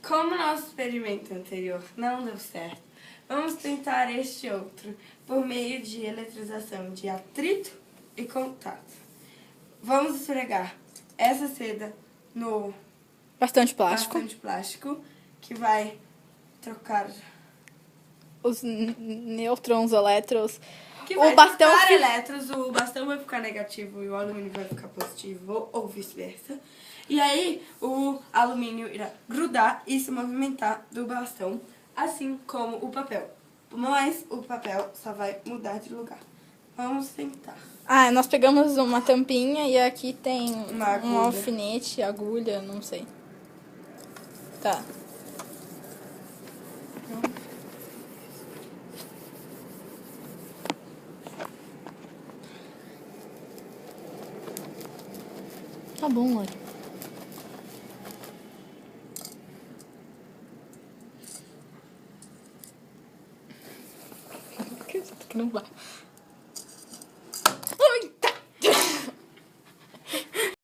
Como nosso experimento anterior não deu certo, vamos tentar este outro por meio de eletrização de atrito e contato. Vamos esfregar essa seda no Bastante plástico. que vai trocar Os nêutrons, elétrons. que vai O bastão trocar elétrons, o bastão vai ficar negativo e o alumínio vai ficar positivo, ou vice-versa. E aí o alumínio irá grudar e se movimentar do bastão, assim como o papel. Mas o papel só vai mudar de lugar. Vamos tentar. nós pegamos uma tampinha e aqui tem Uma um agulha. alfinete, agulha, não sei. Tá. Tá bom, olha. Acredito que não vai.